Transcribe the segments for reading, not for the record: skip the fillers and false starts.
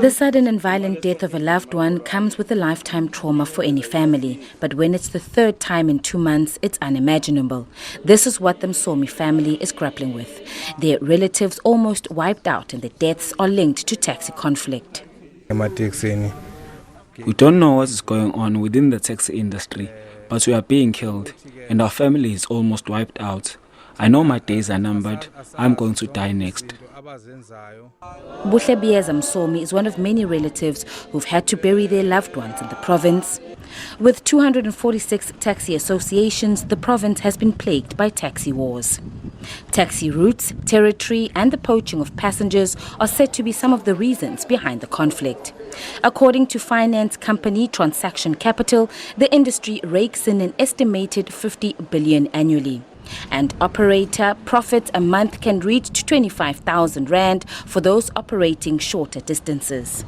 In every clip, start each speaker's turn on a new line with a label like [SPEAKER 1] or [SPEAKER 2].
[SPEAKER 1] The sudden and violent death of a loved one comes with a lifetime trauma for any family, but when it's the third time in 2 months, it's unimaginable. This is what the Msomi family is grappling with. Their relatives almost wiped out, and the deaths are linked to taxi conflict.
[SPEAKER 2] We don't know what is going on within the taxi industry, but we are being killed, and our family is almost wiped out. I know my days are numbered. I'm going to die next.
[SPEAKER 1] Buhlebiyeza Msomi is one of many relatives who've had to bury their loved ones in the province. With 246 taxi associations, the province has been plagued by taxi wars. Taxi routes, territory and the poaching of passengers are said to be some of the reasons behind the conflict. According to finance company Transaction Capital, the industry rakes in an estimated 50 billion annually. And operator profits a month can reach to 25,000 rand for those operating shorter distances.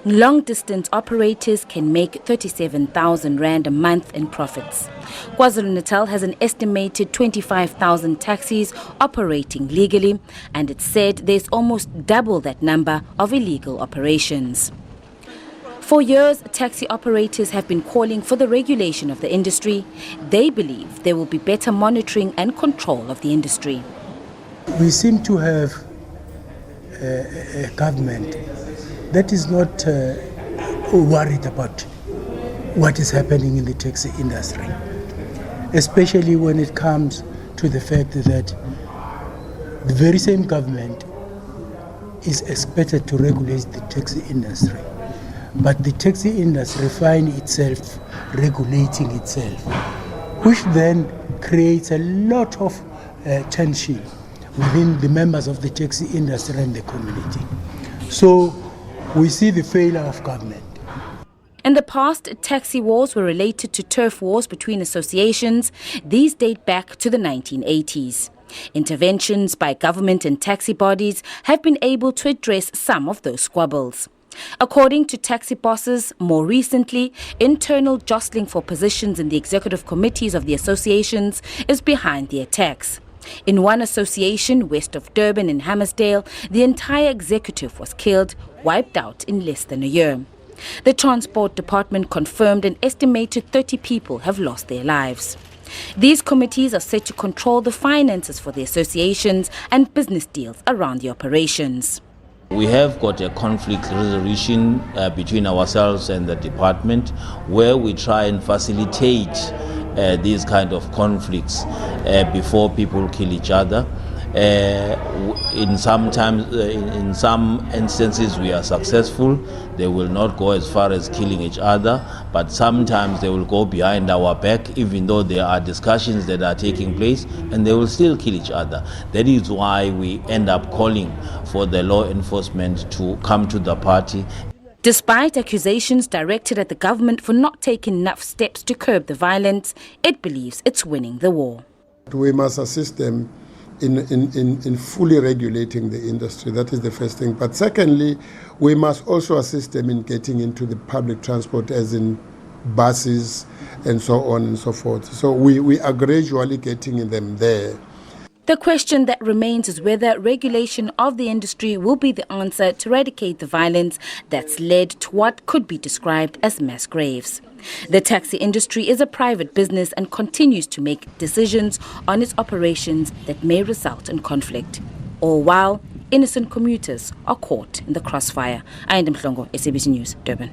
[SPEAKER 1] Long-distance operators can make 37,000 rand a month in profits. KwaZulu-Natal has an estimated 25,000 taxis operating legally, and it's said there's almost double that number of illegal operations. For years, taxi operators have been calling for the regulation of the industry. They believe there will be better monitoring and control of the industry.
[SPEAKER 3] We seem to have a government that is not worried about what is happening in the taxi industry, especially when it comes to the fact that the very same government is expected to regulate the taxi industry. But the taxi industry finds itself regulating itself, which then creates a lot of tension within the members of the taxi industry and the community. So we see the failure of government.
[SPEAKER 1] In the past, taxi wars were related to turf wars between associations. These date back to the 1980s. Interventions by government and taxi bodies have been able to address some of those squabbles. According to taxi bosses, more recently, internal jostling for positions in the executive committees of the associations is behind the attacks. In one association west of Durban in Hammersdale, the entire executive was killed, wiped out in less than a year. The Transport Department confirmed an estimated 30 people have lost their lives. These committees are set to control the finances for the associations and business deals around the operations.
[SPEAKER 4] We have got a conflict resolution between ourselves and the department where we try and facilitate these kind of conflicts before people kill each other. In some instances we are successful. They will not go as far as killing each other, but sometimes they will go behind our back even though there are discussions that are taking place, and they will still kill each other. That is why we end up calling for the law enforcement to come to the party.
[SPEAKER 1] Despite accusations directed at the government for not taking enough steps to curb the violence, it believes it's winning the war.
[SPEAKER 5] We must assist them in fully regulating the industry. That is the first thing. But secondly, we must also assist them in getting into the public transport, as in buses and so on and so forth. So we are gradually getting them there.
[SPEAKER 1] The question that remains is whether regulation of the industry will be the answer to eradicate the violence that's led to what could be described as mass graves. The taxi industry is a private business and continues to make decisions on its operations that may result in conflict, all while innocent commuters are caught in the crossfire. I am Mhlongo, SABC News, Durban.